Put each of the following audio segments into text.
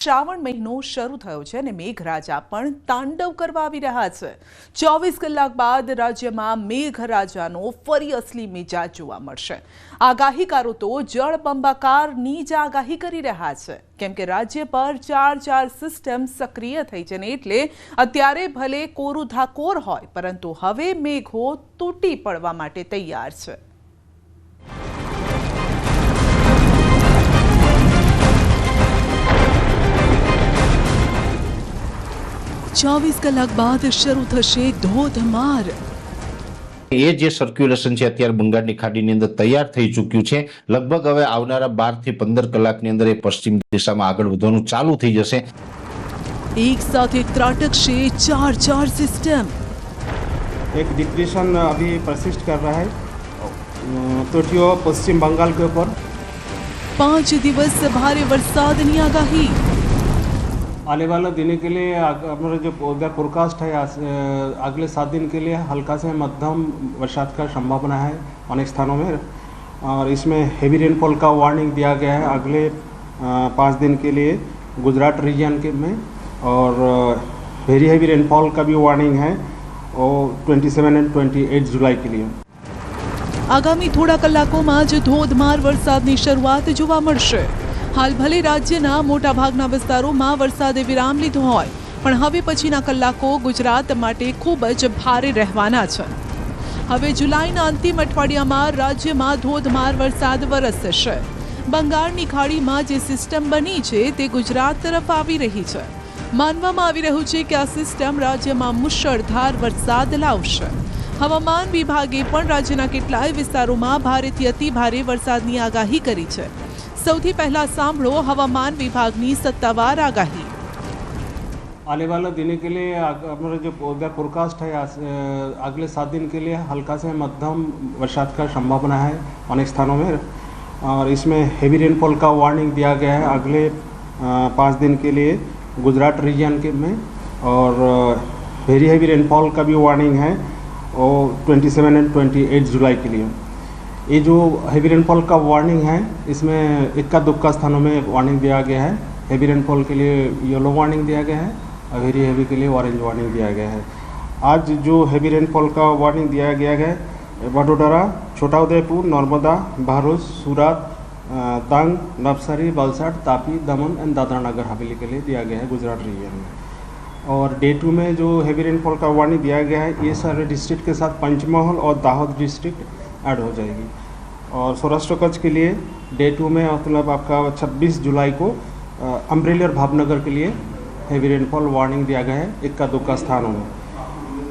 શ્રાવણ મહિનો શરૂ થયો છે અને મેઘરાજા પણ તાંડવ કરવા આવી રહ્યા છે। 24 કલાક બાદ રાજ્યમાં મેઘરાજાનો ફરી અસલી મિજાજ જોવા મળશે। આગાહીકારો તો જળબંબાકારની જ આગાહી કરી રહ્યા છે, કેમ કે રાજ્ય પર ચાર સિસ્ટમ સક્રિય થઈ છે ને એટલે અત્યારે ભલે કોરું ધાકોર હોય, પરંતુ હવે મેઘો તૂટી પડવા માટે તૈયાર છે। 24 કલાક બાદ શરૂ થશે ધોધમાર। એ જે સર્ક્યુલેશન છે અત્યારે બંગાળની ખાડીની અંદર તૈયાર થઈ ચૂક્યું છે। લગભગ હવે આવનારા 12 થી 15 કલાકની અંદર એ પશ્ચિમ દિશામાં આગળ વધવાનું ચાલુ થઈ જશે। એક સાથે ત્રાટકશે ચાર सिस्टम। एक डिप्रेशन अभी परसिस्ट कर रहा है तटीय पश्चिम बंगाल के ऊपर। 5 દિવસ ભારે વરસાદની આગાહી। आने वाले दिन के लिए हमारा जो वेदर फोरकास्ट है अगले 7 दिन के लिए हल्का से मध्यम बरसात का संभावना है अनेक स्थानों में, और इसमें हेवी रेनफॉल का वार्निंग दिया गया है अगले 5 दिन के लिए गुजरात रीजन के में, और वेरी हेवी रेनफॉल का भी वार्निंग है और 27 एंड 28 जुलाई के लिए। आगामी थोड़ा कलाकों ज धोधमार वरसादनी शरूआत जोवा मळशे। हाल भले राज्यना मोटा भागना विस्तारों वरसादे विराम लीधो होय, पण हवे पछीना कलाको गुजरात माटे खूब ज भारे रहेवाना छे। हवे जुलाईना अंतिम अठवाडियामां राज्यमां धोधमार वरसाद वरसशे। बंगाळनी खाडीमां जे सिस्टम बनी छे ते गुजरात तरफ आवी रही छे। मानवामां आवी रह्युं छे के आ सिस्टम राज्यमां मुसळधार वरसाद लावशे। हवामान विभागे पण राज्यना केटलाय विस्तारोमां भारेथी अति भारे वरसादनी आगाही करी छे। सौथी पहला सांभळो हवामान विभागनी सत्तावार आगाही। आने वाले दिन के लिए हमारा जो वेदर फोरकास्ट है अगले 7 दिन के लिए हल्का से मध्यम बरसात का संभावना है अनेक स्थानों में, और इसमें हेवी रेनफॉल का वार्निंग दिया गया है अगले 5 दिन के लिए गुजरात रीजन के में, और वेरी हेवी रेनफॉल का भी वार्निंग है और 27 एंड 28 जुलाई के लिए। ये जो हेवी रेनफॉल का वार्निंग है इसमें इक्का दुक्का स्थानों में वार्निंग दिया गया है। हेवी रेनफॉल के लिए येलो वार्निंग दिया गया है और वेरी हेवी के लिए ऑरेंज वार्निंग दिया गया है। आज जो हेवी रेनफॉल का वार्निंग दिया गया है वडोदरा, छोटा उदयपुर, नर्मदा, भरूच, सूरत, डांग, नवसारी, वलसाड, तापी, दमन एंड दादरा नगर हवेली के लिए दिया गया है गुजरात रीजन में। और डे 2 में जो हेवी रेनफॉल का वार्निंग दिया गया है ये सारे डिस्ट्रिक्ट के साथ पंचमहल और दाहोद डिस्ट्रिक्ट ऐड हो जाएगी। और सौराष्ट्र कच्छ के लिए डे 2 में मतलब आपका 26 जुलाई को अम्ब्रेली और भावनगर के लिए हेवी रेनफॉल वार्निंग दिया गया है इक्का दुक्का स्थानों में।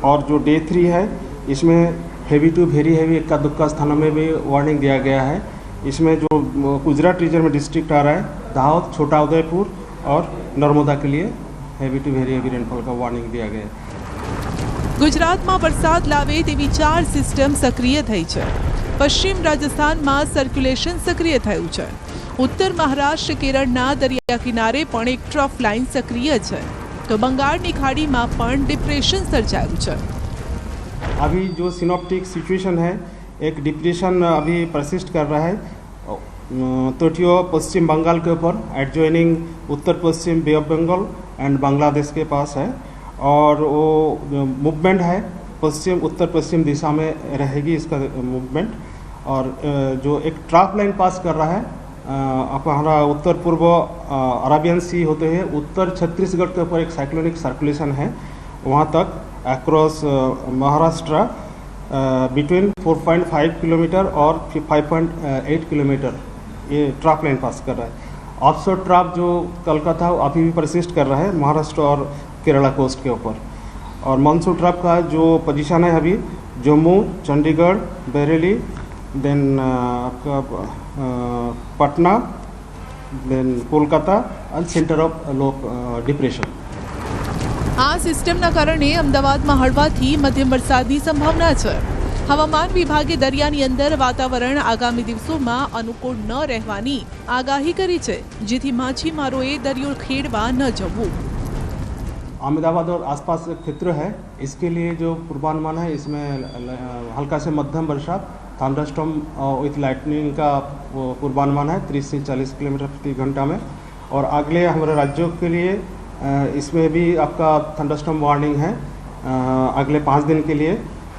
और जो डे 3 है इसमें हेवी टू वेरी हेवी इक्का दुक्का स्थानों में भी वार्निंग दिया गया है। इसमें जो गुजरात रीजन में डिस्ट्रिक्ट आ रहा है दाहोद, छोटा उदयपुर और नर्मदा के लिए heavy to very heavy rainfall का वार्निंग दिया गया है। गुजरात में वरसाद लावे तेवी 4 सिस्टम सक्रिय थई छे। पश्चिम राजस्थान में सर्क्युलेशन सक्रिय थयुं छे। उत्तर महाराष्ट्र केरळना दरिया किनारे पण एक ट्रफ लाइन सक्रिय है, तो बंगाळनी खाड़ी में पण डिप्रेशन सर्जायुं छे। अभी जो सिनोप्टिक सिचुएशन है एक डिप्रेशन अभी परसिस्ट कर रहा है तटीय पश्चिम बंगाल के ऊपर एडजॉइनिंग उत्तर पश्चिम bay of Bengal and Bangladesh के पास है, और वो मूवमेंट है पश्चिम उत्तर पश्चिम दिशा में रहेगी इसका मूवमेंट। और जो एक ट्रफ लाइन पास कर रहा है हमारा उत्तर पूर्व अरेबियन सी होते हुए उत्तर छत्तीसगढ़ के ऊपर एक साइक्लोनिक सर्कुलेशन है वहाँ तक अक्रॉस महाराष्ट्र बिटवीन 4.5 किलोमीटर और 5.8 किलोमीटर ये ट्रफ लाइन पास कर रहा है। ऑफशोर ट्रफ जो कलकत्ता अभी भी परसिस्ट कर रहा है महाराष्ट्र और केरला कोस्ट के ऊपर। और मानसून ट्रफ का जो पोजीशन है अभी जम्मू, चंडीगढ़, बरेली, देन आपका Patna, then Kolkata and centre of low depression. आ सिस्टमना कारणे अमदावादमां हळवाथी मध्यम वरसादनी संभावना छे। हवामान विभागे दरियानी अंदर वातावरण आगामी दिवसोमां अनुकूल न रहेवानी आगाही करी छे, जेथी माछीमारोए दरियो खेडवा न जवुं। अहमदाबाद और आसपास क्षेत्र है इसके लिए जो पूर्वानुमान है इसमें हल्का से मध्यम बरसात, थंडरस्टॉर्म विथ लाइटनिंग का पूर्वानुमान है 30 से 40 किलोमीटर प्रति घंटा में। और अगले हमारे राज्यों के लिए इसमें भी आपका थंडरस्टॉर्म वार्निंग है। अगले 5 दिन के लिए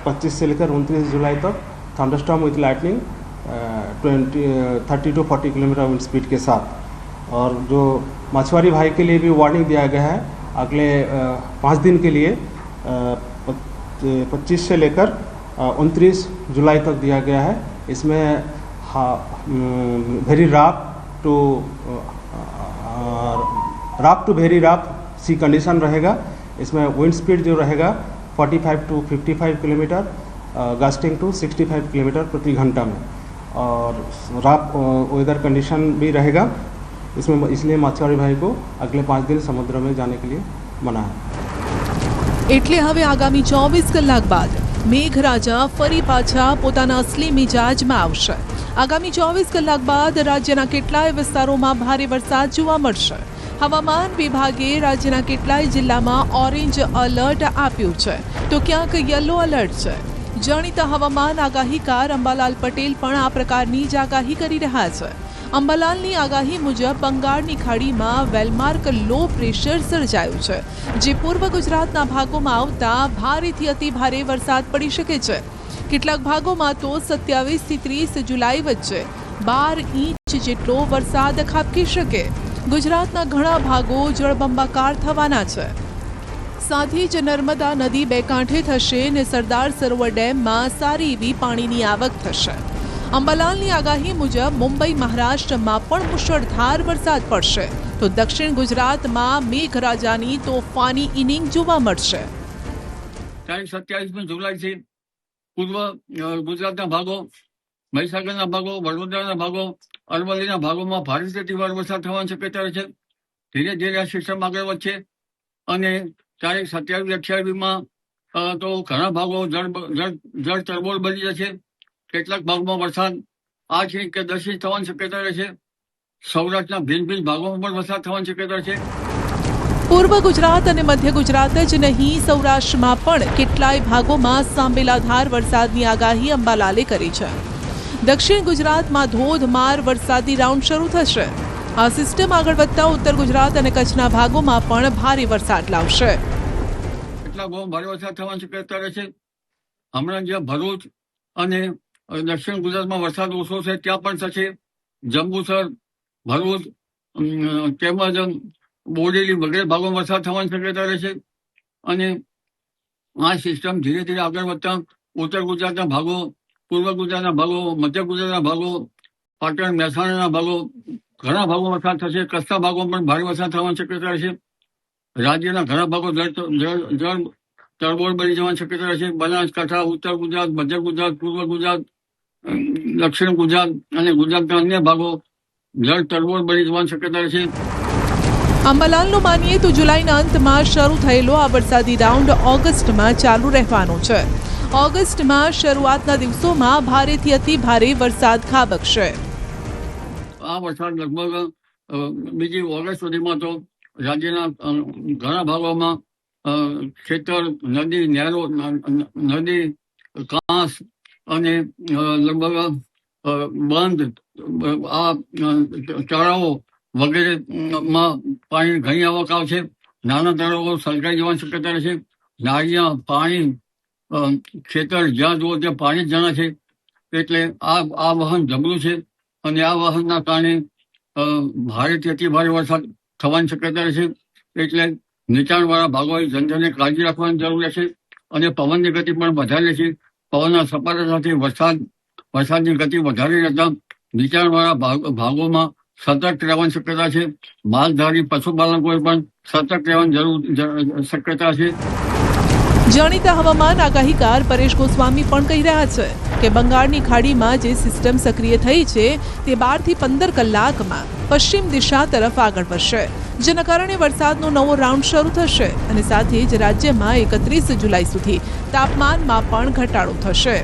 25 से लेकर 29 जुलाई तक thunderstorm with lightning 30 to 40 kilometre wind speed के साथ। और जो मछुआरी भाई के लिए भी वार्निंग दिया गया है, अगले 5 दिन के लिए 25 से लेकर 29 जुलाई तक दिया गया है। इसमें very rough to very rough sea condition रहेगा। इसमें विंड स्पीड जो रहेगा 45 to 55 kilometre, gusting to 65 kilometre प्रति घंटा में, और रफ वेदर कंडीशन भी रहेगा इसमें। इसलिए मछुआरी भाई को अगले 5 दिन समुद्र में जाने के लिए मना है। એટલે હવે આગામી 24 કલાક બાદ મેઘરાજા ફરી પાછા પોતાના અસલી મિજાજમાં આવશે। આગામી 24 કલાક બાદ રાજ્યના કેટલાય વિસ્તારોમાં ભારે વરસાદ જોવા મળશે। હવામાન વિભાગે રાજ્યના કેટલાય જિલ્લામાં ઓરેન્જ એલર્ટ આપ્યું છે, તો ક્યાંક યલો એલર્ટ છે। જાણીતા હવામાન આગાહીકાર અંબાલાલ પટેલ પણ આ પ્રકારની જ આગાહી કરી રહ્યા છે। અંબાલાલની આગાહી મુજબ બંગાળની ખાડીમાં વેલમાર્ક લો પ્રેશર સર્જાયું છે, જે પૂર્વ ગુજરાતના ભાગોમાં આવતા ભારેથી અતિ ભારે વરસાદ પડી શકે છે। કેટલાક ભાગોમાં તો 27 થી 30 જુલાઈ વચ્ચે 12 ઇંચ જેટલો વરસાદ ખાબકી શકે। ગુજરાતના ઘણા ભાગો જળબંબાકાર થવાના છે। સાથે જ નર્મદા નદી બે કાંઠે થશે અને સરદાર સરોવર ડેમમાં સારી એવી પાણીની આવક થશે। અંબાલાલની આગાહી મુજબ મુંબઈ મહારાષ્ટ્રમાં પણ મુશળધાર વરસાદ પડશે, તો દક્ષિણ ગુજરાતમાં મેઘરાજાની તોફાની ઇનિંગ જોવા મળશે। તારીખ 27 જુલાઈથી પૂર્વ ગુજરાતના ભાગો, મહીસાગરના ભાગો, વડોદરાના ભાગો, અરવલ્લીના ભાગોમાં ભારેથી અતિભારે વરસાદ થવાની શક્યતા છે। ધીરે ધીરે આ સિસ્ટમ આગળ વધશે અને તારીખ 27-28માં તો ઘણા ભાગો જળ તરબોળ બની જશે। કેટલાક ભાગમાં વરસાદ 8 ઇંચ કે 10 ઇંચ થવાની શક્યતા રહેશે। સૌરાષ્ટ્રના ભિન્ન ભિન્ન ભાગોમાં પણ વરસાદ થવાની શક્યતા છે। પૂર્વ ગુજરાત અને મધ્ય ગુજરાત જ નહીં, સૌરાષ્ટ્રમાં પણ કેટલાય ભાગોમાં સાંબેલાધાર વરસાદની આગાહી અંબાલાલે કરી છે। દક્ષિણ ગુજરાતમાં ધોધમાર વરસાદી રાઉન્ડ શરૂ થશે। આ સિસ્ટમ આગળ વધતા ઉત્તર ગુજરાત અને કચ્છના ભાગોમાં પણ ભારે વરસાદ લાવશે। કેટલાક ભાગોમાં ભારે વરસાદ થવાની શક્યતા રહેશે। હમણાં જ્યાં ભરૂચ અને દક્ષિણ ગુજરાતમાં વરસાદ ઓછો છે ત્યાં પણ થશે। જંબુસર, ભરૂચ તેમજ બોડેલી વગેરે ભાગોમાં વરસાદ થવાની શક્યતા રહેશે। અને આ સિસ્ટમ ધીરે ધીરે આગળ વધતા ઉત્તર ગુજરાતના ભાગો, પૂર્વ ગુજરાતના ભાગો, મધ્ય ગુજરાતના ભાગો, પાટણ મહેસાણાના ભાગો, ઘણા ભાગોમાં વરસાદ થશે। કચ્છના ભાગોમાં પણ ભારે વરસાદ થવાની શક્યતા રહેશે। રાજ્યના ઘણા ભાગો જળ તરબોળ બની જવાની શક્યતા રહેશે। બનાસકાંઠા, ઉત્તર ગુજરાત, મધ્ય ગુજરાત, પૂર્વ ગુજરાત, દક્ષિણ ગુજરાત અને ગુજરાતના અન્ય ભાગો જળ તરબોળ બની જવાની શક્યતા રહેશે। અંબાલાલનું માનીએ તો જુલાઈના અંતમાં શરૂ થયેલો આ વરસાદી રાઉન્ડ ઓગસ્ટમાં ચાલુ રહેવાનો છે। ઓગસ્ટમાં શરૂઆતના દિવસોમાં ભારેથી અતિ ભારે વરસાદ ખાબકશે। આ વરસાદ લગભગ બીજી ઓગસ્ટ સુધીમાં તો રાજ્યના ઘણા ભાગોમાં ખેતર, નદી, નહેરો, નદી, કાંસ અને લગભગ બંધ, આ તળાવો વગેરેમાં પાણી ઘણી આવક આવશે। નાના તળાવો છલકાઈ જવાની શક્યતા રહેશે। નાળિયા, પાણી, ખેતર જ્યાં જુઓ ત્યાં પાણી જ જણા છે। એટલે આ વાહન જબરું છે અને આ વાહનના કારણે ભારેથી અતિ ભારે વરસાદ થવાની શક્યતા રહેશે। એટલે નીચાણવાળા ભાગોએ જનતાને કાળજી રાખવાની જરૂર રહેશે અને પવનની ગતિ પણ વધારે રહેશે। પવનના સપાટા સાથે વરસાદની ગતિ વધારે રહેતા નીચાણવાળા ભાગોમાં સતર્ક રહેવાની શક્યતા છે। માલધારી પશુપાલકોએ પણ સતર્ક રહેવાની શક્યતા છે। જાણીતા હવામાન આગાહીકાર પરેશ ગોસ્વામી પણ કહી રહ્યા છે કે બંગાળની ખાડીમાં જે સિસ્ટમ સક્રિય થઈ છે તે 12 થી 15 કલાકમાં પશ્ચિમ દિશા તરફ આગળ વધશે, જેના કારણે વરસાદનો નવો રાઉન્ડ શરૂ થશે અને સાથે જ રાજ્યમાં 31 જુલાઈ સુધી તાપમાનમાં પણ ઘટાડો થશે।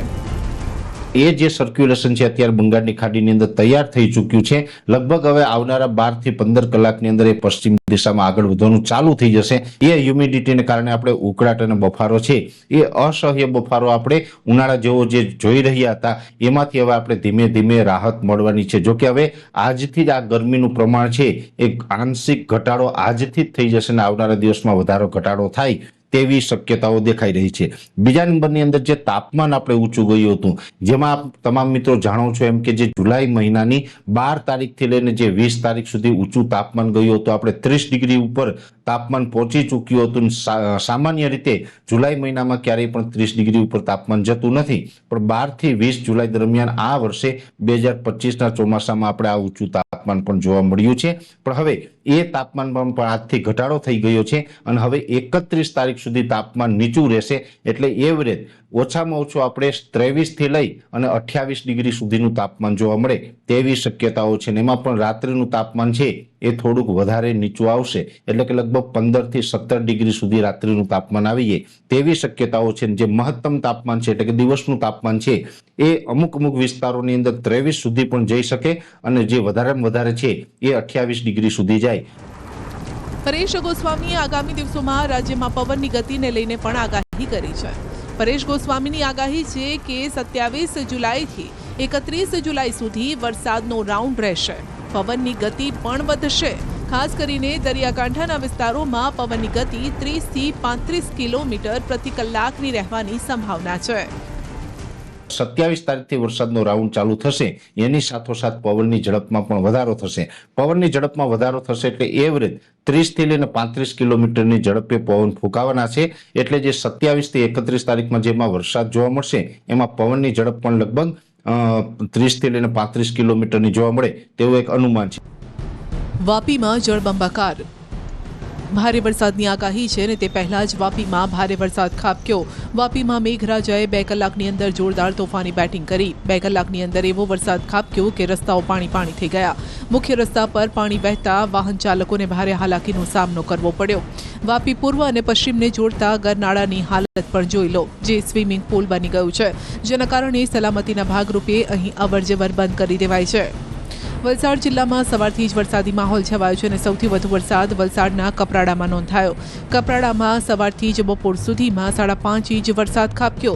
એ જે સર્ક્યુલેશન છે અત્યારે બંગાળની ખાડીની અંદર તૈયાર થઈ ચૂક્યું છે. લગભગ હવે આવનારા 12 થી 15 કલાકની અંદર એ પશ્ચિમ દિશામાં આગળ વધવાનું ચાલુ થઈ જશે. એ હ્યુમિડિટીને કારણે આપણે ઉકળાટ અને બફારો છે, એ અસહ્ય બફારો આપણે ઉનાળા જેવો જે જોઈ રહ્યા હતા એમાંથી હવે આપણે ધીમે ધીમે રાહત મળવાની છે. જો કે હવે આજથી જ આ ગરમીનું પ્રમાણ છે એ આંશિક ઘટાડો આજથી જ થઈ જશે અને આવનારા દિવસમાં વધારો ઘટાડો થાય તેવી શક્યતાઓ દેખાઈ રહી છે. બીજા નંબરની અંદર જે તાપમાન આપણે ઊંચું ગયું હતું, જેમાં તમામ મિત્રો જાણો છો એમ કે જે જુલાઈ મહિનાની 12 તારીખથી લઈને જે 20 તારીખ સુધી ઊંચું તાપમાન ગયું હતું, આપણે 30 ડિગ્રી ઉપર તાપમાન પહોંચી ચૂક્યું હતું. સામાન્ય રીતે જુલાઈ મહિનામાં ક્યારેય પણ 30 ડિગ્રી ઉપર તાપમાન જતું નથી, પણ 12 થી 20 જુલાઈ દરમિયાન આ વર્ષે 2025ના ચોમાસામાં આપણે આ ઊંચું તાપમાન પણ જોવા મળ્યું છે. પણ હવે એ તાપમાનમાં પણ આજથી ઘટાડો થઈ ગયો છે અને હવે 31 તારીખ સુધી તાપમાન નીચું રહેશે. એટલે એવરેજ ઓછામાં ઓછું આપણે 23 થી લઈ અને 28 ડિગ્રી સુધીનું તાપમાન જોવા મળે તેવી શક્યતાઓ છે. એમાં પણ રાત્રિનું તાપમાન છે એ થોડુંક વધારે નીચું આવશે, એટલે કે લગભગ 15 થી 17 ડિગ્રી સુધી રાત્રિનું તાપમાન આવી જાય તેવી શક્યતાઓ છે. જે મહત્તમ તાપમાન છે એટલે કે દિવસનું તાપમાન છે એ અમુક વિસ્તારોની અંદર 23 સુધી પણ જઈ શકે અને જે વધારેમાં વધારે છે એ 28 ડિગ્રી સુધી જાય. પરેશ ગોસ્વામીએ આગામી દિવસોમાં રાજ્યમાં પવનની ગતિને લઈને પણ આગાહી કરી છે. પરેશ ગોસ્વામીની આગાહી છે કે 27 જુલાઈથી 31 જુલાઈ સુધી વરસાદનો રાઉન્ડ રહેશે. પવનની ગતિ પણ વધશે. ખાસ કરીને દરિયાકાંઠાના વિસ્તારોમાં પવનની ગતિ 30 થી 35 કિલોમીટર પ્રતિ કલાકની રહેવાની સંભાવના છે. 27 તારીખથી વરસાદનો રાઉન્ડ ચાલુ થશે, એની સાથોસાથ પવનની ઝડપમાં પણ વધારો થશે. પવનની ઝડપમાં વધારો થશે એટલે એવરેજ 30 થી લઈને 35 કિલોમીટરની ઝડપે પવન ફૂંકાવાના છે. એટલે જે 27 થી 31 તારીખમાં જેમાં વરસાદ જોવા મળશે એમાં પવનની ઝડપ પણ લગભગ 30 થી લઈને 35 કિલોમીટરની જોવા મળે તેવું એક અનુમાન છે. વાપીમાં જળબંબાકાર. ભારે વરસાદની આગાહી છે અને તે પહેલા જ વાપીમાં ભારે વરસાદ ખાબક્યો. વાપીમાં મેઘરાજાએ 2 કલાકની અંદર જોરદાર તોફાની બેટિંગ કરી. 2 કલાકની અંદર એવો વરસાદ ખાબક્યો કે રસ્તાઓ પાણી થઈ ગયા. મુખ્ય રસ્તા પર પાણી વહેતા વાહન ચાલકોને ભારે હાલાકીનો સામનો કરવો પડ્યો. વાપી પૂર્વ અને પશ્ચિમને જોડતા ગરનાળાની હાલત પણ જોઈ લો, જે સ્વિમિંગ પુલ બની ગયું છે, જેના કારણે સલામતીના ભાગરૂપે અહીં અવરજવર બંધ કરી દેવાય છે. વલસાડ જિલ્લામાં સવારથી જ વરસાદી માહોલ છવાયો છે અને સૌથી વધુ વરસાદ વલસાડના કપરાડામાં નોંધાયો. કપરાડામાં સવારથી જ બપોર સુધીમાં 5.5 ઇંચ વરસાદ ખાબક્યો.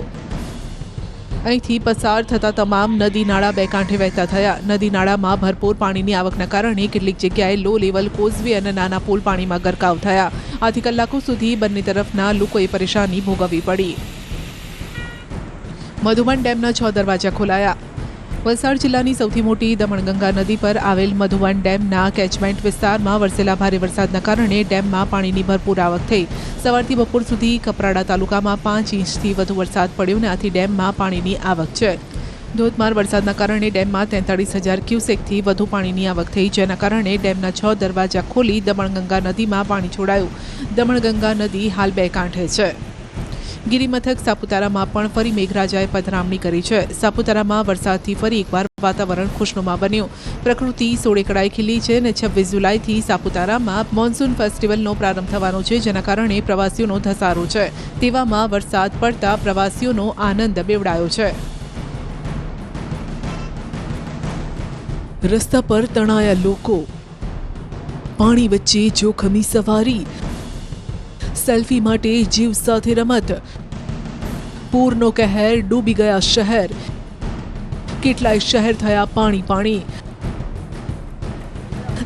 અહીંથી પસાર થતા તમામ નદી નાળા બે કાંઠે વહેતા થયા. નદી નાળામાં ભરપૂર પાણીની આવકના કારણે કેટલીક જગ્યાએ લો લેવલ કોઝવે અને નાના પુલ પાણીમાં ગરકાવ થયા. આથી કલાકો સુધી બંને તરફના લોકોએ પરેશાની ભોગવવી પડી. મધુબન ડેમના 6 દરવાજા ખોલાયા. વલસાડ જિલ્લાની સૌથી મોટી દમણગંગા નદી પર આવેલ મધુબન ડેમના કેચમેન્ટ વિસ્તારમાં વરસેલા ભારે વરસાદના કારણે ડેમમાં પાણીની ભરપૂર આવક થઈ. સવારથી બપોર સુધી કપરાડા તાલુકામાં 5 ઇંચથી વધુ વરસાદ પડ્યો અને આથી ડેમમાં પાણીની આવક છે. ધોધમાર વરસાદના કારણે ડેમમાં 43,000 ક્યુસેકથી વધુ પાણીની આવક થઈ, જેના કારણે ડેમના 6 દરવાજા ખોલી દમણગંગા નદીમાં પાણી છોડાયું. દમણગંગા નદી હાલ 2 કાંઠે છે. ગિરિમથક સાપુતારામાં પણ ફરી મેઘરાજાએ પધરામણી કરી છે. સાપુતારામાં વરસાદથી ફરી એકવાર વાતાવરણ ખુશનુમા બન્યું. પ્રકૃતિ સોળેકળાએ ખીલી છે અને 26 જુલાઈથી સાપુતારામાં મોન્સૂન ફેસ્ટિવલનો પ્રારંભ થવાનો છે, જેના કારણે પ્રવાસીઓનો ધસારો છે. તેવામાં વરસાદ પડતા પ્રવાસીઓનો આનંદ બેવડાયો છે. રસ્તા પર તણાયા લોકો, પાણી વચ્ચે જોખમી સવારી, સેલ્ફી માટે જીવ સાથે રમત, પૂરનો કહેર, ડૂબી ગયા શહેર, કેટલાય શહેર થયા પાણી.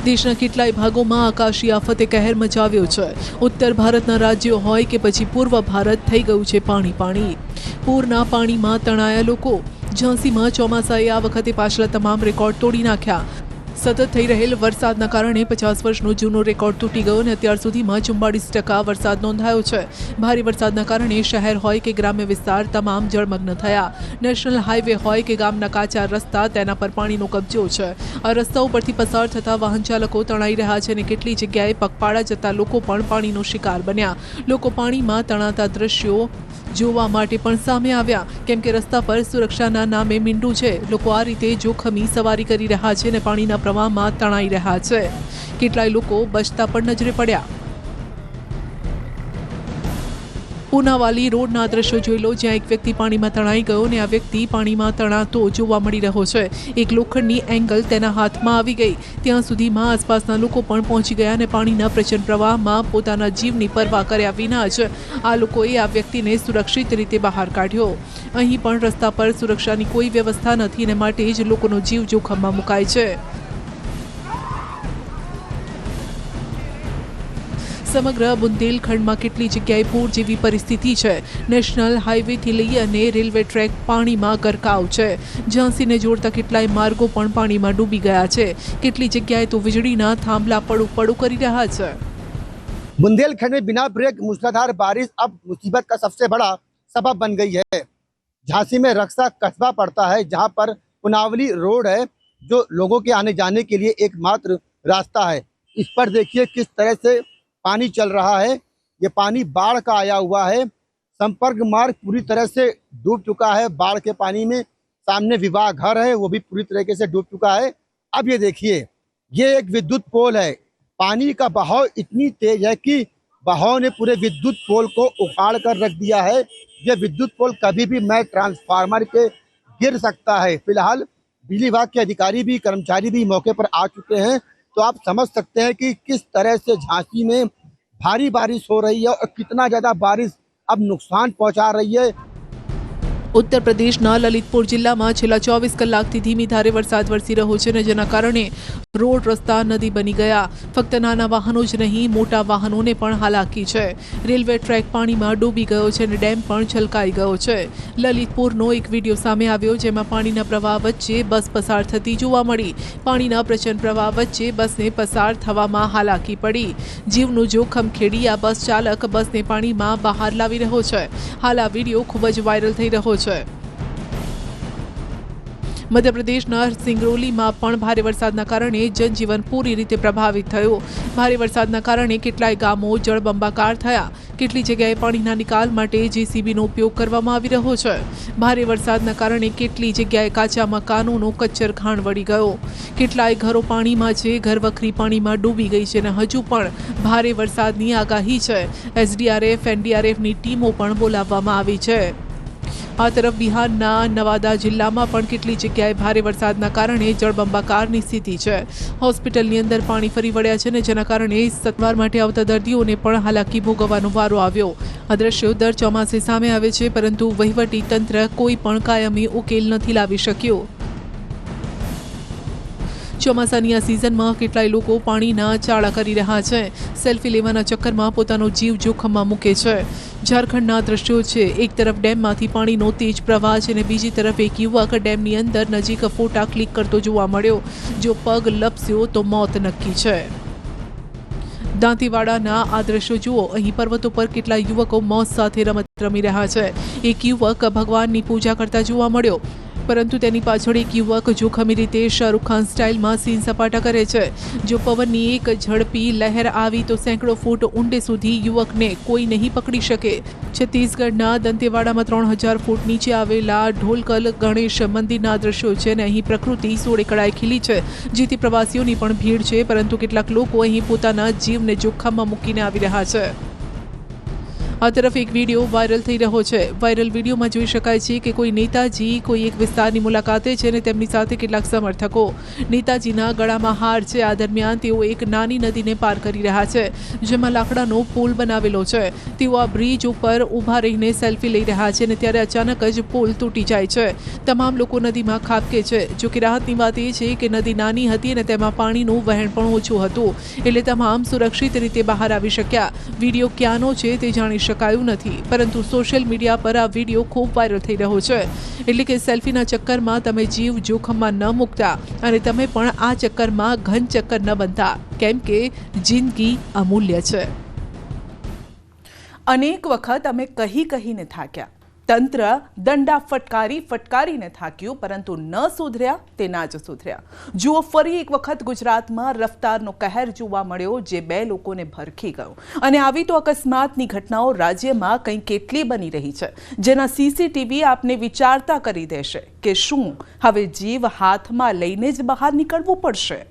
દેશના કેટલાય ભાગોમાં આકાશી આફતે કહેર મચાવ્યો છે. ઉત્તર ભારતના રાજ્યો હોય કે પછી પૂર્વ ભારત થઈ ગયું છે પાણી. પૂરના પાણીમાં તણાયા લોકો. ઝાંસીમાં ચોમાસાએ આ વખતે પાછલા તમામ રેકોર્ડ તોડી નાખ્યા. સતત થઈ રહેલ વરસાદના કારણે 50 વર્ષનો જૂનો રેકોર્ડ તૂટી ગયો અને અત્યાર સુધીમાં 44% વરસાદ નોંધાયો છે. ભારે વરસાદના કારણે શહેર હોય કે ગ્રામ્ય વિસ્તાર તમામ જળમગ્ન થયા. નેશનલ હાઈવે હોય કે ગામના કાચા રસ્તા, તેના પર પાણીનો કબજો છે. આ રસ્તાઓ પરથી પસાર થતા વાહન ચાલકો તણાઈ રહ્યા છે અને કેટલી જગ્યાએ પગપાળા જતા લોકો પણ પાણીનો શિકાર બન્યા. લોકો પાણીમાં તણાતા દ્રશ્યો જોવા માટે પણ સામે આવ્યા, કેમ કે રસ્તા પર સુરક્ષાના નામે મીંડું છે. લોકો આ રીતે જોખમી સવારી કરી રહ્યા છે અને પાણીના પ્રવાહમાં તણાઈ રહ્યા છે. કેટલાય લોકો બચતા પણ નજરે પડ્યા. પૂનાવાલી રોડના દ્રશ્યો જોઈ લો, જ્યાં એક વ્યક્તિ પાણીમાં તણાઈ ગયો અને આ વ્યક્તિ પાણીમાં તણાતો જોવા મળી રહ્યો છે. એક લોખંડની એંગલ તેના હાથમાં આવી ગઈ. ત્યાં સુધીમાં આસપાસના લોકો પણ પહોંચી ગયા અને પાણીના પ્રચંડ પ્રવાહમાં પોતાના જીવની પરવા કર્યા વિના જ આ લોકોએ આ વ્યક્તિને સુરક્ષિત રીતે બહાર કાઢ્યો. અહીં પણ રસ્તા પર સુરક્ષાની કોઈ વ્યવસ્થા નથી અને માટે જ લોકોનો જીવ જોખમમાં મુકાય છે. સમગ્ર બુંદેલખંડમાં કેટલી જગ્યાએ પૂર જેવી પરિસ્થિતિ છે. નેશનલ હાઈવેથી લઈ અને રેલવે ટ્રેક પાણીમાં ગરકાવ છે. ઝાંસીને જોડતા કેટલાય માર્ગો પણ પાણીમાં ડૂબી ગયા છે. કેટલી જગ્યાએ તો વીજળીના થાંભલા પડું પડું કરી રહ્યા છે. बुंदेलखंड में बिना ब्रेक मूसलाधार बारिश अब मुसीबत का सबसे बड़ा सबब बन गई है. झांसी में रक्सा कस्बा पड़ता है, जहां पर पुनावली रोड है, जो लोगों के आने जाने के लिए एकमात्र रास्ता है. इस पर देखिए किस तरह से पानी चल रहा है. ये पानी बाढ़ का आया हुआ है. संपर्क मार्ग पूरी तरह से डूब चुका है. बाढ़ के पानी में सामने विवाह घर है, वो भी पूरी तरीके से डूब चुका है. अब ये देखिए, ये एक विद्युत पोल है. पानी का बहाव इतनी तेज है कि बहाव ने पूरे विद्युत पोल को उखाड़ कर रख दिया है. ये विद्युत पोल कभी भी मैं ट्रांसफार्मर पे गिर सकता है. फिलहाल बिजली विभाग के अधिकारी भी कर्मचारी भी मौके पर आ चुके हैं. तो आप समझ सकते हैं कि किस तरह से झांसी में भारी बारिश हो रही है और कितना ज़्यादा बारिश अब नुकसान पहुंचा रही है. ઉત્તર પ્રદેશના લલિતપુર જિલ્લામાં છેલ્લા 24 કલાકથી ધીમી ધારે વરસાદ વરસી રહ્યો છે અને જેના કારણે રોડ રસ્તા નદી બની ગયા. ફક્ત નાના વાહનો જ નહીં, મોટા વાહનોને પણ હાલાકી છે. રેલવે ટ્રેક પાણીમાં ડૂબી ગયો છે અને ડેમ પણ છલકાઈ ગયો છે. લલિતપુરનો એક વિડીયો સામે આવ્યો, જેમાં પાણીના પ્રવાહ વચ્ચે બસ પસાર થતી જોવા મળી. પાણીના પ્રચંડ પ્રવાહ વચ્ચે બસને પસાર થવામાં હાલાકી પડી. જીવનું જોખમ ખેડી આ બસ ચાલક બસને પાણીમાં બહાર લાવી રહ્યો છે. હાલ આ વિડીયો ખૂબ જ વાયરલ થઈ રહ્યો છે. મધ્યપ્રદેશના સિંગરૌલીમાં પણ ભારે વરસાદના કારણે જનજીવન પૂરી રીતે પ્રભાવિત થયું. ભારે વરસાદના કારણે કેટલાય ગામો જળબંબાકાર થયા. કેટલી જગ્યાએ પાણીના નિકાલ માટે જેસીબીનો ઉપયોગ કરવામાં આવી રહ્યો છે. ભારે વરસાદના કારણે કેટલી જગ્યાએ કાચા મકાનોનો કચ્ચરઘાણ વળી ગયો. કેટલાય ઘરો પાણીમાં છે. ઘરવખરી પાણીમાં ડૂબી ગઈ છે અને હજુ પણ ભારે વરસાદની આગાહી છે. એસડીઆરએફ એનડીઆરએફની ટીમો પણ બોલાવવામાં આવી છે. આ તરફ બિહારના નવાદા જિલ્લામાં પણ કેટલી જગ્યાએ ભારે વરસાદના કારણે જળબંબાકારની સ્થિતિ છે. હોસ્પિટલની અંદર પાણી ફરી વળ્યા છે અને જેના કારણે સારવાર માટે આવતા દર્દીઓને પણ હાલાકી ભોગવવાનો વારો આવ્યો. આ દ્રશ્યો દર ચોમાસે સામે આવે છે, પરંતુ વહીવટી તંત્ર કોઈ પણ કાયમી ઉકેલ નથી લાવી શક્યું. ચોમાસાની આ સિઝનમાં કેટલાય લોકો પાણીના ચાળા કરી રહ્યા છે. સેલ્ફી લેવાના ચક્કરમાં પોતાનો જીવ જોખમમાં મૂકે છે. ઝારખંડના દ્રશ્યો છે. એક તરફ ડેમમાંથી પાણીનો તેજ પ્રવાહ છે અને બીજી તરફ એક યુવક ડેમની અંદર નજીક ફોટા ક્લિક કરતો જોવા મળ્યો. જો પગ લપસ્યો તો મોત નક્કી છે. દાંતીવાડાના આ દ્રશ્યો જુઓ. અહીં પર્વતો પર કેટલા યુવકો મોજ સાથે રમત રમી રહ્યા છે. એક યુવક ભગવાનની પૂજા કરતા જોવા મળ્યો, પરંતુ તેની પાછળ એક યુવક જોખમી રીતે શાહરૂખ ખાન સ્ટાઇલમાં સીન સપાટા કરે છે. જો પવનની એક ઝડપી લહેર આવી તો સેંકડો ફૂટ ઊંડે સુધી યુવકને કોઈ નહીં પકડી શકે. છત્તીસગઢના દંતેવાડામાં 3000 ફૂટ નીચે આવેલા ઢોલકલ ગણેશ મંદિરના દ્રશ્યો છે અને અહીં પ્રકૃતિ સોળે કળાએ ખીલી છે, જેથી પ્રવાસીઓની પણ ભીડ છે. પરંતુ કેટલાક લોકો અહીં પોતાના જીવને જોખમમાં મૂકીને આવી રહ્યા છે. આ તરફ એક વિડીયો વાયરલ થઈ રહ્યો છે. વાયરલ વિડીયોમાં જોઈ શકાય છે કે કોઈ નેતાજી કોઈ એક વિસ્તારની મુલાકાતે છે અને તેમની સાથે કેટલાક સમર્થકો. નેતાજીના ગળામાં હાર છે. આ દરમિયાન તેઓ એક નાની નદીને પાર કરી રહ્યા છે, જેમાં લાકડાનો પુલ બનાવેલો છે. તેઓ આ બ્રિજ ઉપર ઊભા રહીને સેલ્ફી લઈ રહ્યા છે અને ત્યારે અચાનક જ પુલ તૂટી જાય છે. તમામ લોકો નદીમાં ખાબકે છે. જો કે રાહતની વાત એ છે કે નદી નાની હતી અને તેમાં પાણીનું વહેણ પણ ઓછું હતું, એટલે તમામ સુરક્ષિત રીતે બહાર આવી શક્યા. વિડીયો ક્યાંનો છે તે જાણી શકાયું નથી, પરંતુ સોશિયલ મીડિયા પર આ વિડીયો ખૂબ વાયરલ થઈ રહ્યો છે. એટલે કે સેલ્ફીના ચક્કરમાં તમે જીવ જોખમમાં ન મૂકતા અને તમે પણ આ ચક્કરમાં ઘન ચક્કર ન બનતા, કેમ કે જિંદગી અમૂલ્ય છે. અનેક વખત અમે કહીને થાક્યા. તંત્ર દંડા ફટકારીને થાક્યું, પરંતુ ન સુધર્યા તે ના જ સુધર્યા. જુઓ, ફરી એક વખત ગુજરાતમાં રફતારનો કહેર જોવા મળ્યો, જે 2 લોકોને ભરખી ગયો. અને આવી તો અકસ્માતની ઘટનાઓ રાજ્યમાં કંઈ કેટલી બની રહી છે, જેના સીસીટીવી આપને વિચારતા કરી દેશે કે શું હવે જીવ હાથમાં લઈને જ બહાર નીકળવું પડશે.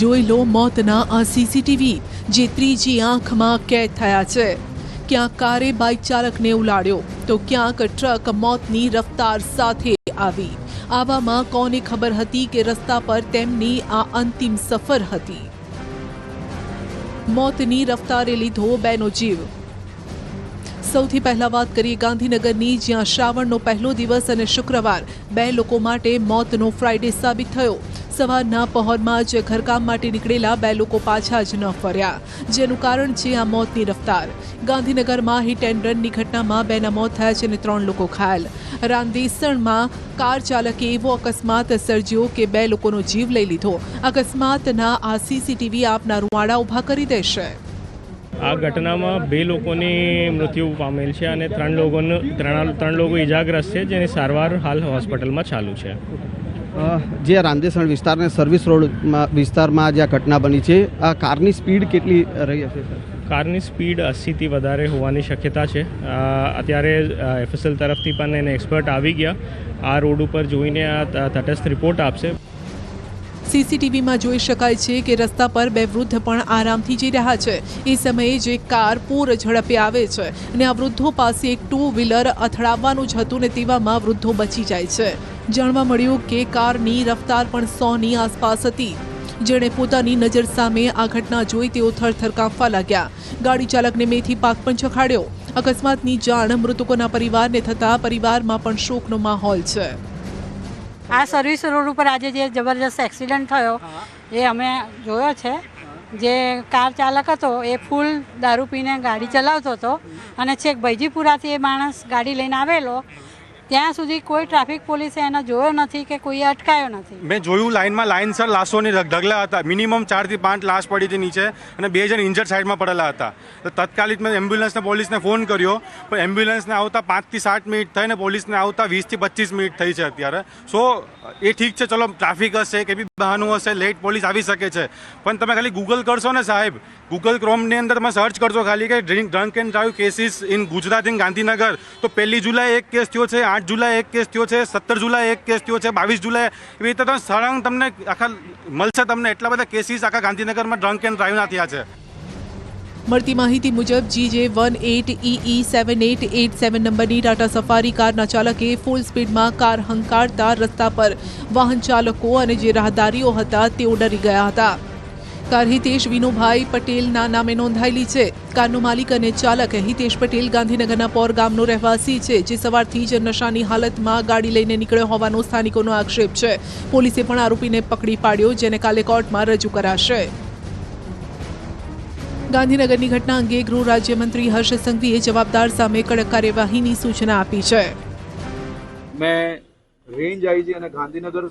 જોઈ લો મોતના આ સીસીટીવી જે ત્રીજી આંખમાં કેદ થયા છે. ક્યાંક કારે બાઇક ચાલકને ઉલાડ્યો તો ક્યાંક ટ્રક મોતની રફતાર સાથે આવી. આવામાં કોને ખબર હતી કે રસ્તા પર તેમની આ અંતિમ સફર હતી. મોતની રફતારે લીધો બેનો જીવ. સૌથી પહેલા વાત કરીએ ગાંધીનગરની, જ્યાં શ્રાવણનો પહેલો દિવસ અને શુક્રવાર બે લોકો માટે મોતનો ફ્રાઇડે સાબિત થયો. સવારના પહોરમાં જ ઘરકામ માટે નીકળેલા બે લોકો પાછા જ ન ફર્યા, જેનું કારણ છે આ મોતની રફતાર. ગાંધીનગરમાં હિટ એન્ડ રનની ઘટનામાં બેના મોત થયા છે અને 3 લોકો ઘાયલ. રાંદેસણમાં કાર ચાલકે એવો અકસ્માત સર્જ્યો કે બે લોકોનો જીવ લઈ લીધો. અકસ્માતના આ સીસીટીવી આપના રૂવાડા ઊભા કરી દેશે. આ ઘટનામાં 2 લોકોની મૃત્યુ પામેલ છે અને 3 લોકો ઇજાગ્રસ્ત છે, જેની સારવાર હાલ હોસ્પિટલમાં ચાલુ છે. જે રાંદેસણ વિસ્તાર અને સર્વિસ રોડ વિસ્તારમાં જે ઘટના બની છે, આ કારની સ્પીડ કેટલી રહી હશે સર? કારની સ્પીડ 80થી વધારે હોવાની શક્યતા છે. અત્યારે FSL તરફથી પણ એને એક્સપર્ટ આવી ગયા, આ રોડ ઉપર જોઈને આ તટસ્થ રિપોર્ટ આપશે. સીસીટીવીમાં જોઈ શકાય છે કે રસ્તા પર બે વૃદ્ધ પણ આરામથી જઈ રહ્યા છે. એ સમયે જે કાર પૂર ઝડપે આવે છે અને આ વૃદ્ધો પાસે એક 2 વ્હીલર અથડાવવાનું જ હતું ને તેવામાં વૃદ્ધો બચી જાય છે. જાણવા મળ્યું કે કારની રફતાર પણ 100ની આસપાસ હતી. જેણે પોતાની નજર સામે આ ઘટના જોઈ તેઓ થરથર કાંપવા લાગ્યા. ગાડી ચાલકને મેથી પાક પણ ચખાડ્યો. અકસ્માતની જાણ મૃતકોના પરિવારને થતાં પરિવારમાં પણ શોકનો માહોલ છે. આ સર્વિસ રોડ ઉપર આજે જે જબરજસ્ત એક્સિડન્ટ થયો એ અમે જોયો છે. જે કાર ચાલક હતો એ ફૂલ દારૂ પીને ગાડી ચલાવતો હતો અને છેક ભૈજીપુરાથી એ માણસ ગાડી લઈને આવેલો, ત્યાં સુધી કોઈ ટ્રાફિક પોલીસે એને જોયો નથી કે કોઈએ અટકાયો નથી. મેં જોયું લાઇનમાં લાઇનસર લાશોની ઢગલા હતા. મિનિમમ 4 થી 5 લાશ પડી હતી નીચે અને 2 જણ ઇન્જર્ડ સાઈડમાં પડેલા હતા. તો તત્કાલિક મેં એમ્બ્યુલન્સને પોલીસને ફોન કર્યો, પણ એમ્બ્યુલન્સને આવતા 5 થી 7 મિનિટ થઈ ને પોલીસને આવતા 20 થી 25 મિનિટ થઈ છે અત્યારે. સો એ ઠીક છે, ચલો ટ્રાફિક હશે કે બી બહાનું હશે, લેટ પોલીસ આવી શકે છે, પણ તમે ખાલી ગૂગલ કરશો ને સાહેબ, ગૂગલ ક્રોમની અંદર તમે સર્ચ કરશો ખાલી કે drunk and drive cases in Gujarat in Gandhinagar, તો 1 જુલાઈ એક કેસ થયો છે, 8 જુલાઈ એક કેસ થયો છે, 17 જુલાઈ એક કેસ થયો છે, 22 જુલાઈ, એવી રીતે તમે સળંગ તમને આખા મળશે. તમને એટલા બધા કેસીસ આખા ગાંધીનગરમાં ડ્રંક એન્ડ ડ્રાઈવના થયા છે. મળતી માહિતી મુજબ GJ18EE7887 નંબરની ટાટા સફારી કારના ચાલકે ફૂલ સ્પીડમાં કાર હંકારતા રસ્તા પર વાહન ચાલકો અને જે રાહદારીઓ હતા તેઓ ડરી ગયા હતા. કાર હિતેશ વિનુભાઈ પટેલના નામે નોંધાયેલી છે. કારનો માલિક અને ચાલક હિતેશ પટેલ ગાંધીનગરના પોર ગામનો રહેવાસી છે, જે સવારથી જ નશાની હાલતમાં ગાડી લઈને નીકળ્યો હોવાનો સ્થાનિકોનો આક્ષેપ છે. પોલીસે પણ આરોપીને પકડી પાડ્યો, જેને કાલે કોર્ટમાં રજૂ કરાશે. ગાંધીનગરની ઘટના અંગે ગૃહ રાજ્યમંત્રી હર્ષ સંઘવીએ જવાબદાર સામે કડક કાર્યવાહીની સૂચના આપી છે. મેં રેન્જ આઈજી અને ગાંધીનગર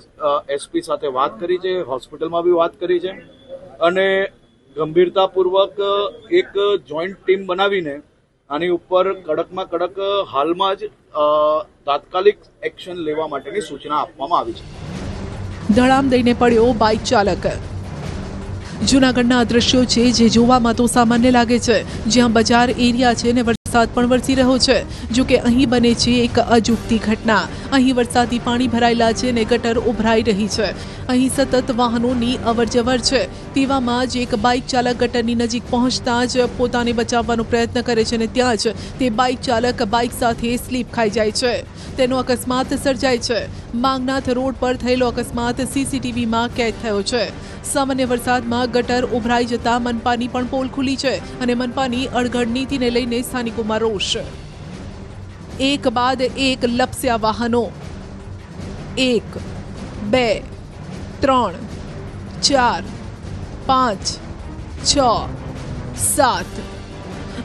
SP સાથે વાત કરી છે, હોસ્પિટલમાં બી વાત કરી છે અને ગંભીરતાપૂર્વક એક જોઈન્ટ ટીમ બનાવીને આની ઉપર કડકમાં કડક હાલમાં જ તાત્કાલિક એક્શન લેવા માટેની સૂચના આપવામાં આવી છે. ધડામ દઈને પડ્યો બાઇક ચાલક. જૂનાગઢના દ્રશ્યો છે જે જોવામાં તો સામાન્ય લાગે છે, જ્યાં બજાર એરિયા છે ને વરસાદ પણ વરસી રહ્યો છે. જો કે અહીં બને છે એક અજુગતી ઘટના. અહીં વરસાદી પાણી ભરાયેલા છે ને ગટર ઉભરાઈ રહી છે. અહીં સતત વાહનોની અવરજવર છે. તેવામાં જ એક બાઇક ચાલક ગટરની નજીક પહોંચતા જ પોતાને બચાવવાનો પ્રયત્ન કરે છે અને ત્યાં જ તે બાઇક ચાલક બાઇક સાથે સ્લીપ ખાઈ જાય છે. તેનો અકસ્માત સર્જાય છે. માંગનાથ રોડ પર થયેલો અકસ્માત સીસીટીવીમાં કેદ થયો છે. સામાન્ય વરસાદમાં ગટર ઉભરાઈ જતા મનપાની પણ પોલ ખુલી છે અને મનપાની અડગડ નીતિને લઈને સ્થાનિકોમાં રોષ. એક બાદ એક લપસ્યા વાહનો. 1, 2, 3, 4, 5, 6, 7.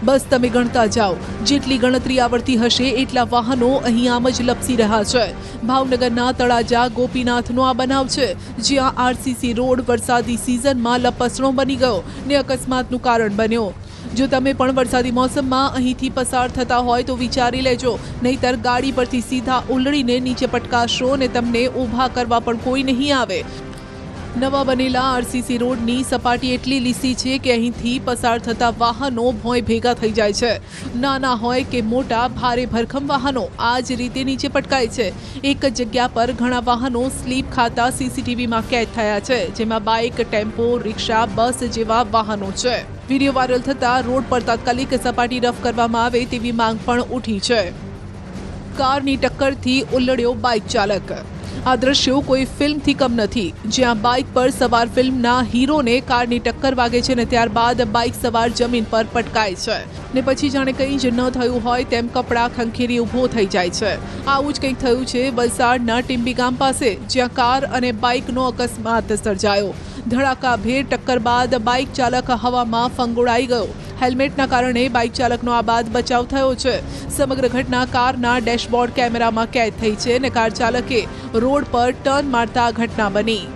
બસ તમે ગણતા જાઓ. જેટલી ગણતરી આવડતી હશે એટલા વાહનો અહીં આમ જ લપસી રહ્યા છે. ભાવનગરના તળાજા ગોપીનાથનો આ બનાવ છે, જ્યાં RCC રોડ વરસાદી સિઝનમાં લપસણો બની ગયો ને અકસ્માતનું કારણ બન્યો. જો તમે પણ વરસાદી મોસમમાં અહીંથી પસાર થતા હોય તો વિચારી લેજો, નહીતર ગાડી પરથી સીધા ઉલળીને નીચે પટકાશો ને તમને ઊભા કરવા પણ કોઈ નહીં આવે. નવા બનેલા આરસીસી રોડની સપાટી એટલી લીસી છે કે અહીંથી પસાર થતા વાહનો ભોંય ભેગા થઈ જાય છે. નાના હોય કે મોટા ભારે ભરખમ વાહનો આ જ રીતે નીચે પટકાય છે. એક જ જગ્યા પર ઘણા વાહનો સ્લીપ ખાતા સીસીટીવીમાં કેદ થયા છે, જેમાં બાઇક, ટેમ્પો, રિક્ષા, બસ જેવા વાહનો છે. વિડીયો વાયરલ થતા રોડ પર તાત્કાલિક સપાટી રફ કરવામાં આવે તેવી માંગ પણ ઉઠી છે. કારની ટક્કરથી ઉલ્લડ્યો બાઇક ચાલક. આ દ્રશ્યો કોઈ ફિલ્મથી કમ નથી, જ્યાં બાઇક પર સવાર ફિલ્મના હીરોને કારની ટક્કર વાગે છે ને ત્યારબાદ બાઇક સવાર જમીન પર પટકાય છે ને પછી જાણે કંઈ જ ન થયું હોય તેમ કપડાં ખંખેરી ઊભો થઈ જાય છે. આવું જ કંઈક થયું છે વલસાડના ટીંબી ગામ પાસે, જ્યાં કાર અને બાઇકનો અકસ્માત સર્જાયો. ધડાકાભેર ટક્કર બાદ બાઇક ચાલક હવામાં ફંગોળાઈ ગયો. હેલ્મેટના કારણે બાઇક ચાલકનો આ બાદ બચાવ થયો છે. સમગ્ર ઘટના કારના ડેશબોર્ડ કેમેરામાં કેદ થઈ છે અને કાર ચાલકે રોડ પર ટર્ન મારતા ઘટના બની.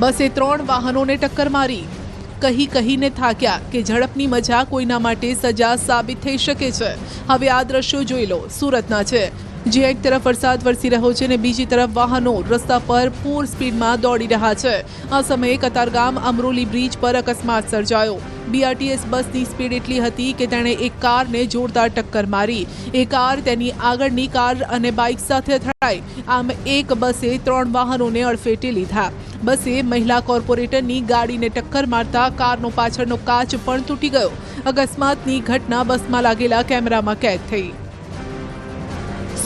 બસે 3 વાહનોને ટક્કર મારી. કહીને થાક્યા કે ઝડપની મજા કોઈના માટે સજા સાબિત થઈ શકે છે. હવે આ દ્રશ્યો જોઈ લો, સુરતના છે, જે એક તરફ વરસાદ વરસી રહ્યો છે અને બીજી તરફ વાહનો રસ્તા પર પૂર સ્પીડમાં દોડી રહ્યા છે. આ સમયે કતારગામ અમરોલી બ્રિજ પર અકસ્માત સર્જાયો. બીઆરટીએસ બસની સ્પીડ એટલી હતી કે તેણે એક કારને જોરદાર ટક્કર મારી. એ કાર તેની આગળની કાર અને બાઇક સાથે અથડાઈ. આમ એક બસે 3 વાહનોને અડફેટે લીધા. બસે મહિલા કોર્પોરેટરની ગાડીને ટક્કર મારતા કારનો પાછળનો કાચ પણ તૂટી ગયો. અકસ્માતની ઘટના બસમાં લાગેલા કેમેરામાં કેદ થઈ.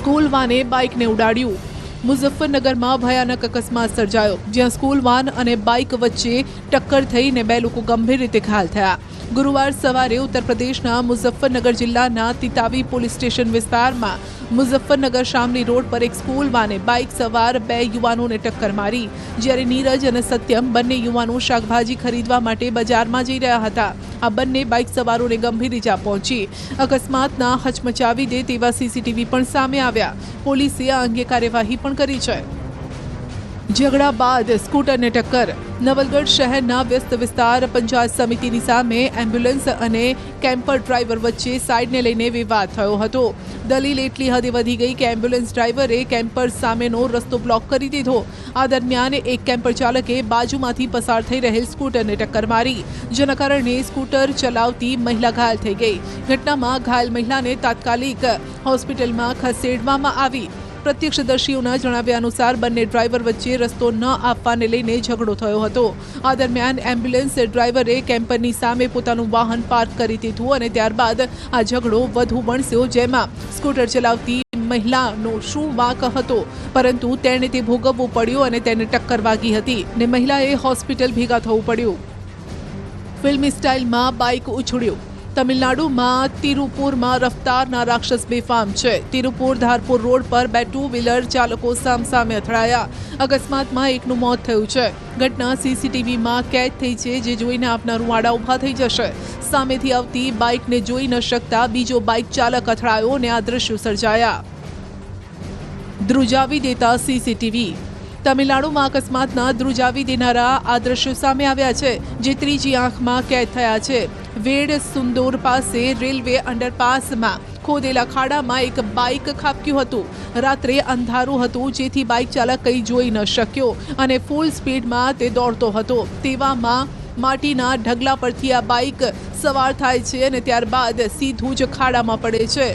સ્કૂલ વાને બાઇકને ઉડાડ્યું. મુઝફ્ફરનગરમાં ભયાનક અકસ્માત સર્જાયો, જ્યાં સ્કૂલ વાન અને બાઇક વચ્ચે ટક્કર થઈને 2 લોકો ગંભીર રીતે ઘાયલ થયા. ગુરુવાર સવારે ઉત્તર પ્રદેશના મુઝફ્ફરનગર જિલ્લાના તિતાવી પોલીસ સ્ટેશન વિસ્તારમાં મુઝફ્ફરનગર શામલી રોડ પર એક સ્કૂલ વાને બાઇક સવાર 2 યુવાનોને ટક્કર મારી. જ્યારે નીરજ અને સત્યમ બંને યુવાનો શાકભાજી ખરીદવા માટે બજારમાં જઈ રહ્યા હતા. આ બંને બાઇક સવારોને ગંભીર ઇજા પહોંચી. અકસ્માતના હચમચાવી દે તેવા સીસીટીવી પણ સામે આવ્યા. પોલીસે આ અંગે કાર્યવાહી પણ કરી છે. ઝઘડા બાદ સ્કૂટરને ટક્કર. નવલગઢ શહેરના વ્યસ્ત વિસ્તાર પંચાયત સમિતિની સામે એમ્બ્યુલન્સ અને કેમ્પર ડ્રાઈવર વચ્ચે સાઈડને લઈને વિવાદ થયો હતો. દલીલ એટલી હદે વધી ગઈ કે એમ્બ્યુલન્સ ડ્રાઈવરે કેમ્પર સામેનો રસ્તો બ્લોક કરી દીધો. આ દરમિયાન એક કેમ્પર ચાલકે બાજુમાંથી પસાર થઈ રહેલ સ્કૂટરને ટક્કર મારી, જેના કારણે સ્કૂટર ચલાવતી મહિલા ઘાયલ થઈ ગઈ. ઘટનામાં ઘાયલ મહિલાને તાત્કાલિક હોસ્પિટલમાં ખસેડવામાં આવી. પ્રત્યક્ષદર્શીઓના જણાવ્યા અનુસાર બંને ડ્રાઈવર વચ્ચે રસ્તો ન આપવાને લઈને ઝઘડો થયો હતો. આ દરમિયાન એમ્બ્યુલન્સ ડ્રાઈવરે કેમ્પરની સામે પોતાનું વાહન પાર્ક કરી દીધું અને ત્યારબાદ આ ઝઘડો વધુ વણસ્યો, જેમાં સ્કૂટર ચલાવતી મહિલાનો શું વાંક હતો, પરંતુ તેણે તે ભોગવવું પડ્યું અને તેને ટક્કર વાગી હતી ને મહિલાએ હોસ્પિટલ ભેગા થવું પડ્યું. ફિલ્મી સ્ટાઇલમાં બાઇક ઉછળ્યું. તમિલનાડુમાં તિરુપુરમાં રફતારના રાક્ષસ બેફામ છે. તિરુપુર ધારપુર રોડ પર 2 ટુ-વ્હીલર ચાલકો સામસામે અથડાયા. અકસ્માતમાં એકનું મોત થયું છે. ઘટના સીસીટીવીમાં કેદ થઈ છે, જે જોઈને આપના રૂવાડા ઊભા થઈ જશે. સામેથી આવતી બાઇકને જોઈ ન શકતા બીજો બાઇક ચાલક અથડાયો અને આ દ્રશ્યો સર્જાયા. ધ્રુજાવી દેતા સીસીટીવી. તમિલનાડુમાં અકસ્માતના ધ્રુજાવી દેનારા આ દ્રશ્યો સામે આવ્યા છે, જે ત્રીજી આંખમાં કેદ થયા છે. વેડ સુંદોર પાસે રેલવે અંડરપાસમાં ખોદેલા ખાડામાં એક બાઇક ખાબક્યું હતું. રાત્રે અંધારું હતું, જેથી બાઇક ચાલક કંઈ જોઈ ન શક્યો અને ફૂલ સ્પીડમાં તે દોડતો હતો. તેવામાં માટીના ઢગલા પરથી આ બાઇક સવાર થાય છે અને ત્યારબાદ સીધું જ ખાડામાં પડે છે.